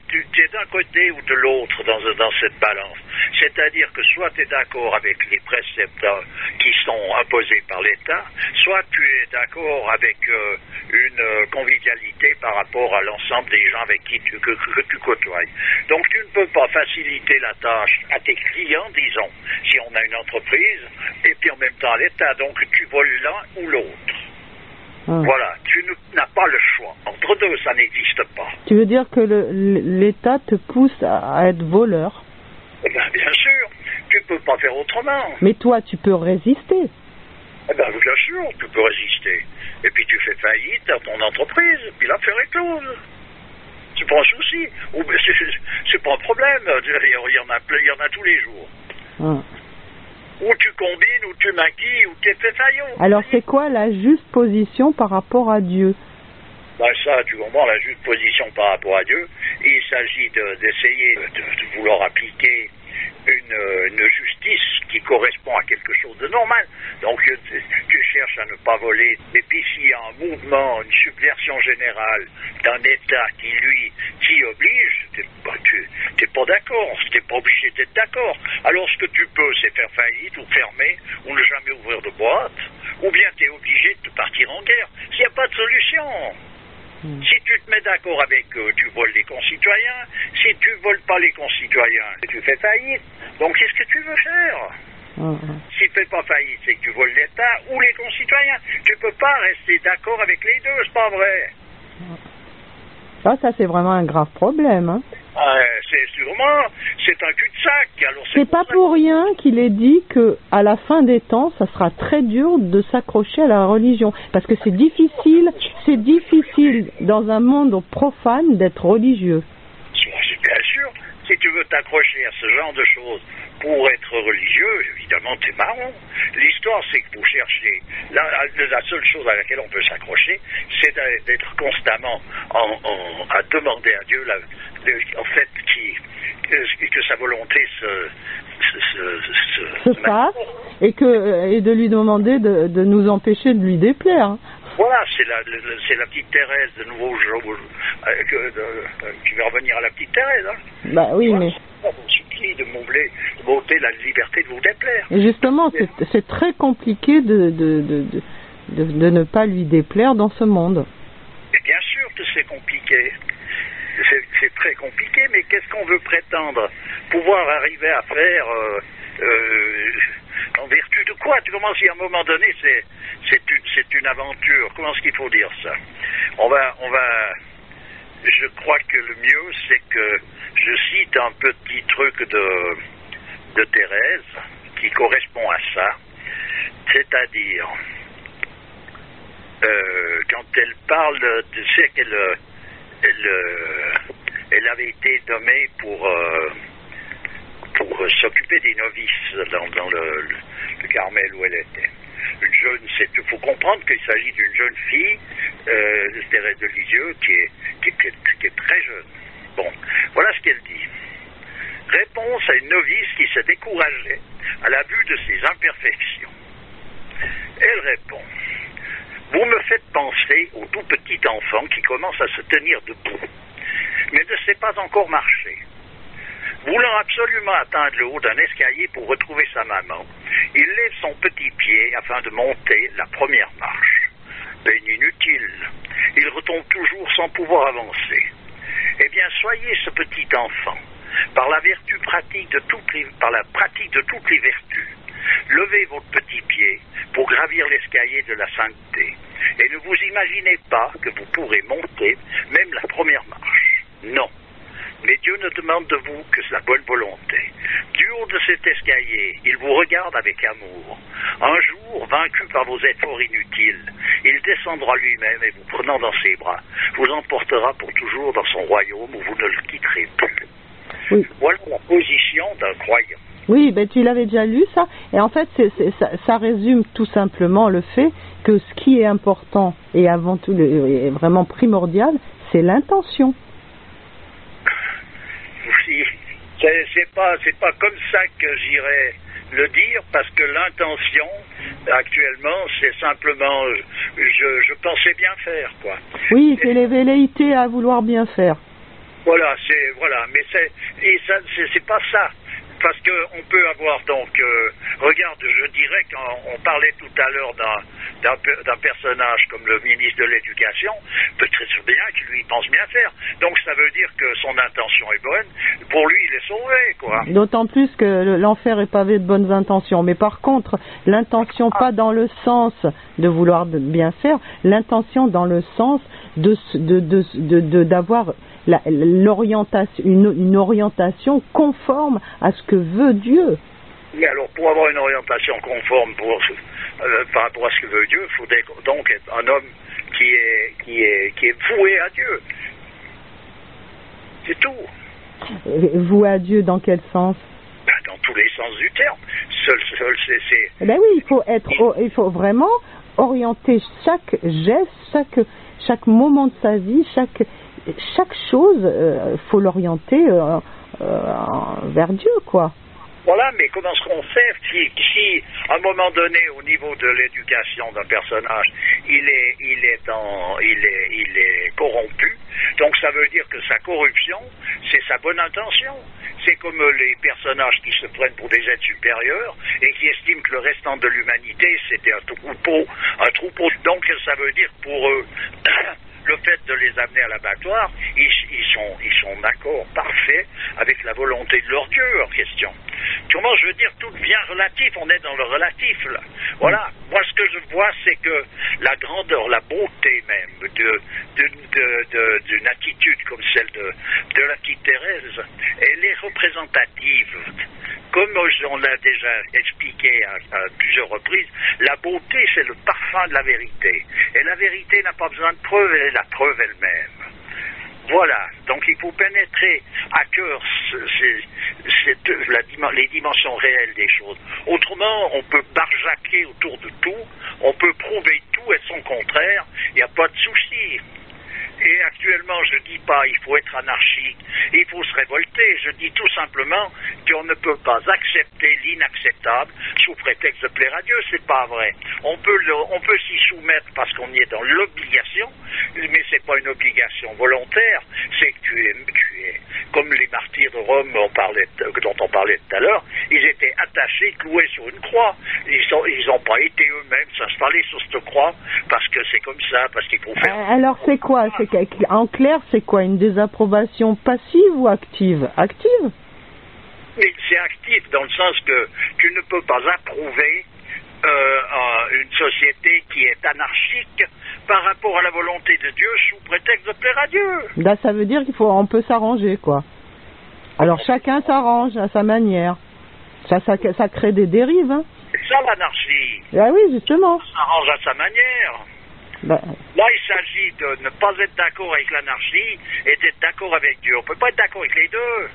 Tu es d'un côté ou de l'autre dans cette balance. C'est-à-dire que soit tu es d'accord avec les préceptes qui sont imposés par l'État, soit tu es d'accord avec une convivialité par rapport à l'ensemble des gens avec qui que tu côtoies. Donc tu ne peux pas faciliter la tâche à tes clients, disons, si on a une entreprise, et puis en même temps à l'État. Donc tu voles l'un ou l'autre. Voilà, tu n'as pas le choix. Entre deux, ça n'existe pas. Tu veux dire que l'État te pousse à être voleur? Eh bien sûr, tu peux pas faire autrement. Mais toi, tu peux résister. Eh bien sûr, tu peux résister. Et puis tu fais faillite à ton entreprise, puis l'affaire est close. C'est pas un souci. C'est pas un problème. Il y en a tous les jours. Ou tu combines, ou tu maquilles, ou tu es fait faillot. Alors c'est quoi la juste position par rapport à Dieu? Ça, tu comprends, la juste position par rapport à Dieu, il s'agit d'essayer de vouloir appliquer une justice qui correspond à quelque chose de normal. Donc tu cherches à ne pas voler. Et puis s'il y a un mouvement, une subversion générale d'un État qui t'y oblige, t'es pas d'accord, t'es pas obligé d'être d'accord. Alors ce que tu peux, c'est faire faillite ou fermer ou ne jamais ouvrir de boîte, ou bien tu es obligé de partir en guerre. S'il n'y a pas de solution. Si tu te mets d'accord avec eux, tu voles les concitoyens. Si tu voles pas les concitoyens, tu fais faillite. Donc qu'est-ce que tu veux faire? Si tu fais pas faillite, c'est que tu voles l'État ou les concitoyens. Tu peux pas rester d'accord avec les deux, c'est pas vrai. Ça c'est vraiment un grave problème. Hein. C'est un cul-de-sac. Alors c'est pas pour rien qu'il est dit que à la fin des temps, ça sera très dur de s'accrocher à la religion, parce que c'est difficile dans un monde profane d'être religieux. Bien sûr, si tu veux t'accrocher à ce genre de choses pour être religieux, évidemment, t'es marrant. L'histoire, c'est que vous cherchez. La seule chose à laquelle on peut s'accrocher, c'est d'être constamment à demander à Dieu, en fait, que sa volonté se fasse, et de lui demander de nous empêcher de lui déplaire. Hein. Voilà, c'est la petite Thérèse de nouveau, qui va revenir à la petite Thérèse. Hein. Bah oui, voilà. Mais on vous supplie de m'ôter la liberté de vous déplaire. Et justement, c'est très compliqué de ne pas lui déplaire dans ce monde. Et bien sûr que c'est compliqué. C'est très compliqué, mais qu'est-ce qu'on veut prétendre? Pouvoir arriver à faire en vertu de quoi? Tu commences, à un moment donné, c'est une aventure. Comment est-ce qu'il faut dire ça? Je crois que le mieux, c'est que je cite un petit truc de Thérèse qui correspond à ça, c'est-à-dire quand elle parle, tu sais elle avait été nommée pour s'occuper des novices dans le Carmel où elle était. Une jeune, il faut comprendre qu'il s'agit d'une jeune fille, Thérèse de Lisieux, qui est très jeune. Bon, voilà ce qu'elle dit. Réponse à une novice qui s'est découragée à la vue de ses imperfections. Elle répond: vous me faites penser au tout petit enfant qui commence à se tenir debout, mais ne sait pas encore marcher. Voulant absolument atteindre le haut d'un escalier pour retrouver sa maman, il lève son petit pied afin de monter la première marche. Peine inutile, il retombe toujours sans pouvoir avancer. Eh bien, soyez ce petit enfant, par la pratique de toutes les vertus. Levez votre petit pied pour gravir l'escalier de la sainteté. Et ne vous imaginez pas que vous pourrez monter même la première marche. Non. Mais Dieu ne demande de vous que la bonne volonté. Du haut de cet escalier, il vous regarde avec amour. Un jour, vaincu par vos efforts inutiles, il descendra lui-même et vous prenant dans ses bras, vous emportera pour toujours dans son royaume où vous ne le quitterez plus. Oui. Voilà la position d'un croyant. Oui, ben tu l'avais déjà lu ça, et en fait ça résume tout simplement le fait que ce qui est important et avant tout et vraiment primordial, c'est l'intention. Oui, c'est pas comme ça que j'irais le dire, parce que l'intention actuellement c'est simplement je pensais bien faire, quoi. Oui, c'est les velléités à vouloir bien faire. Voilà, mais c'est pas ça. Parce qu'on peut avoir donc, regarde, je dirais qu'on parlait tout à l'heure d'un personnage comme le ministre de l'Éducation, peut-être bien qu'il lui pense bien faire. Donc ça veut dire que son intention est bonne, pour lui il est sauvé, quoi. D'autant plus que l'enfer est pavé de bonnes intentions. Mais par contre, l'intention pas dans le sens de vouloir bien faire, l'intention dans le sens d'avoir l'orientation, une orientation conforme à ce que veut Dieu. Mais alors, pour avoir une orientation conforme par rapport à ce que veut Dieu, il faudrait donc être un homme qui est voué à Dieu. C'est tout. Voué à Dieu dans quel sens? Dans tous les sens du terme. Seul, c'est... Ben oui, il faut vraiment orienter chaque geste, chaque moment de sa vie, chaque chose, faut l'orienter vers Dieu, quoi. Voilà, mais comment est-ce qu'on fait si à un moment donné, au niveau de l'éducation d'un personnage, il est corrompu, donc ça veut dire que sa corruption, c'est sa bonne intention. C'est comme les personnages qui se prennent pour des êtres supérieurs et qui estiment que le restant de l'humanité, c'était un troupeau. Donc ça veut dire pour eux... Le fait de les amener à l'abattoir, ils sont d'accord parfait avec la volonté de leur Dieu en question. Comment je veux dire, tout devient relatif, on est dans le relatif là. Voilà, moi ce que je vois c'est que la grandeur, la beauté même d'une attitude comme celle de la petite Thérèse, elle est représentative. Comme on l'a déjà expliqué à plusieurs reprises, la beauté c'est le parfum de la vérité. Et la vérité n'a pas besoin de preuve, elle est la preuve elle-même. Voilà, donc il faut pénétrer à cœur les dimensions réelles des choses. Autrement, on peut barjaquer autour de tout, on peut prouver tout et son contraire, il n'y a pas de souci. Et actuellement, je ne dis pas il faut être anarchique, il faut se révolter, je dis tout simplement qu'on ne peut pas accepter l'inacceptable sous prétexte de plaire à Dieu, c'est pas vrai. On peut s'y soumettre parce qu'on y est dans l'obligation, mais c'est pas une obligation volontaire, c'est que tu es comme les martyrs de Rome dont on parlait tout à l'heure, ils étaient attachés, cloués sur une croix. Ils n'ont pas été eux-mêmes s'installer sur cette croix parce que c'est comme ça, parce qu'il faut faire... Alors c'est quoi? En clair, c'est quoi? Une désapprobation passive ou active? Active? Mais c'est actif dans le sens que tu ne peux pas approuver une société qui est anarchique par rapport à la volonté de Dieu sous prétexte de plaire à Dieu. Là, ça veut dire on peut s'arranger, quoi. Alors chacun s'arrange à sa manière. Ça crée des dérives, hein. C'est ça l'anarchie. Ah oui, justement. On s'arrange à sa manière. Là, il s'agit de ne pas être d'accord avec l'anarchie et d'être d'accord avec Dieu. On ne peut pas être d'accord avec les deux.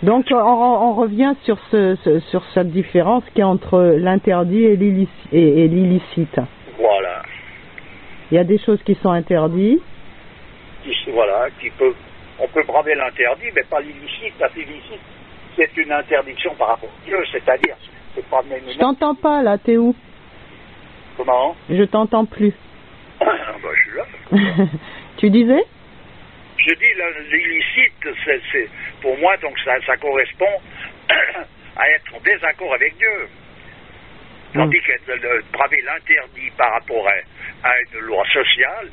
Donc, on revient sur cette différence qui est entre l'interdit et l'illicite. Voilà. Il y a des choses qui sont interdites. Voilà, on peut braver l'interdit, mais pas l'illicite. Parce que l'illicite, c'est une interdiction par rapport à Dieu, c'est-à-dire, c'est pas même... Je t'entends pas, là, t'es où? Comment? Je t'entends plus. Je suis là. Tu disais? Je dis l'illicite, c'est pour moi, donc ça correspond à être en désaccord avec Dieu. Tandis que braver l'interdit par rapport à une loi sociale,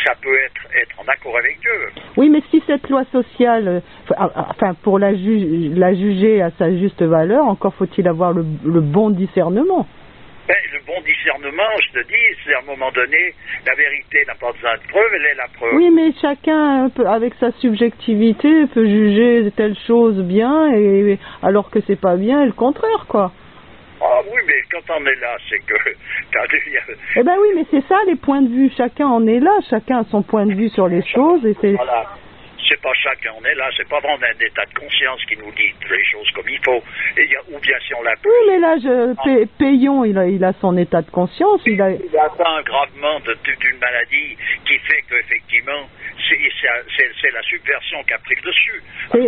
ça peut être en accord avec Dieu. Oui, mais si cette loi sociale, pour la juger à sa juste valeur, encore faut-il avoir le bon discernement. Le bon discernement, je te dis, c'est à un moment donné, la vérité n'a pas besoin de preuve, elle est la preuve. Oui, mais chacun, avec sa subjectivité, peut juger telle chose bien, alors que c'est pas bien, et le contraire, quoi. Ah oui, mais quand on est là, c'est que... Eh ben oui, mais c'est ça, les points de vue. Chacun en est là, chacun a son point de vue sur les choses, et c'est... Voilà. c'est pas chacun, on est là, c'est pas vraiment un état de conscience qui nous dit les choses comme il faut. Ou bien si on l'a Oui, mais là, Payon, il a son état de conscience. Il atteint gravement d'une maladie qui fait qu'effectivement, c'est la subversion qui a pris le dessus.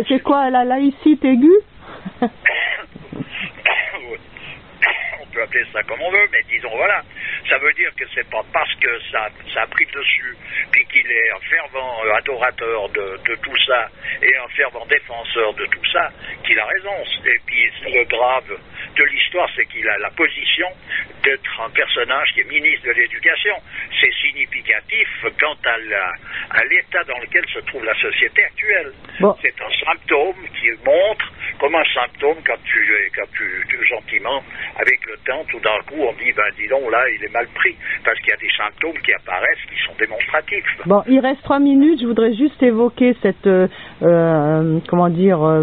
C'est quoi, la laïcite aiguë? On peut appeler ça comme on veut, mais disons voilà, ça veut dire que c'est pas parce que ça a pris le dessus, puis qu'il est un fervent adorateur de tout ça, et un fervent défenseur de tout ça, qu'il a raison. Et puis le grave de l'histoire, c'est qu'il a la position d'être un personnage qui est ministre de l'Éducation. C'est significatif quant à l'état dans lequel se trouve la société actuelle. Bon. C'est un symptôme qui montre comme un symptôme quand tu gentiment, avec le temps, tout d'un coup, on dit, ben dis donc, là, il est mal pris, parce qu'il y a des symptômes qui apparaissent, qui sont démonstratifs. Bon, il reste 3 minutes, je voudrais juste évoquer cette,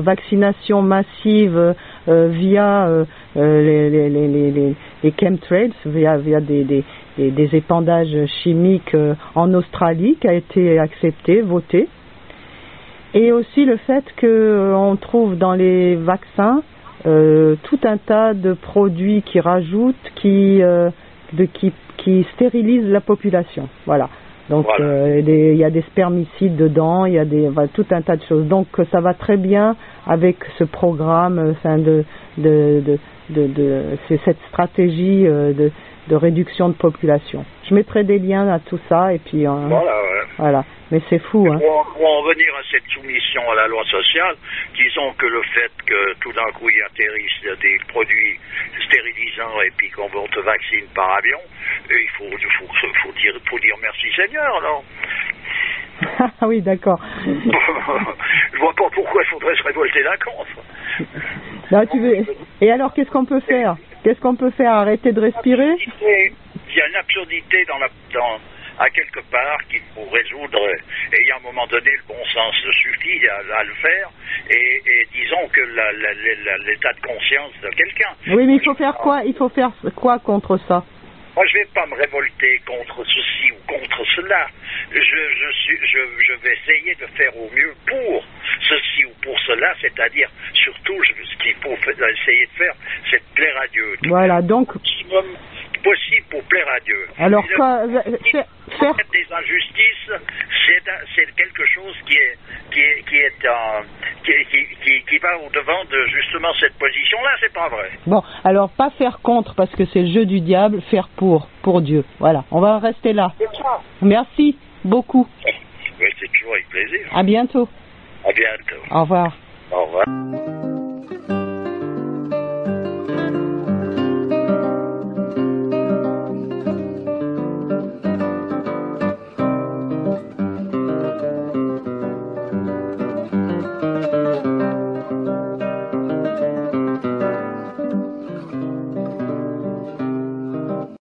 vaccination massive via les chemtrails, via des épandages chimiques en Australie, qui a été accepté, voté. Et aussi le fait qu'on trouve dans les vaccins tout un tas de produits qui rajoutent, qui stérilisent la population. Voilà. Donc il y a des spermicides dedans, il y a tout un tas de choses. Donc ça va très bien avec ce programme, c'est cette stratégie de réduction de population. Je mettrai des liens à tout ça et puis voilà. Mais c'est fou. Hein. Pour en revenir à cette soumission à la loi sociale, disons que le fait que tout d'un coup il atterrisse des produits stérilisants et puis qu'on te vaccine par avion, il faut dire merci Seigneur, alors. Ah oui, d'accord. Je vois pas pourquoi il faudrait se révolter là contre. Là, Et alors, qu'est-ce qu'on peut faire? Arrêter de respirer? Il y a une absurdité à quelque part qu'il faut résoudre, et il y a un moment donné le bon sens suffit à le faire, et disons que l'état de conscience de quelqu'un. Oui, mais il faut faire quoi contre ça? Moi, je ne vais pas me révolter contre ceci ou contre cela. Je vais essayer de faire au mieux pour ceci ou pour cela, c'est-à-dire surtout ce qu'il faut essayer de faire, c'est de plaire à Dieu. Voilà, donc possible pour plaire à Dieu. Alors faire des injustices, c'est quelque chose qui va au-devant de justement cette position-là, c'est pas vrai. Bon, alors pas faire contre parce que c'est le jeu du diable, faire pour Dieu. Voilà, on va en rester là. Merci beaucoup. Oui, c'est toujours avec plaisir. À bientôt. À bientôt. Au revoir. Au revoir.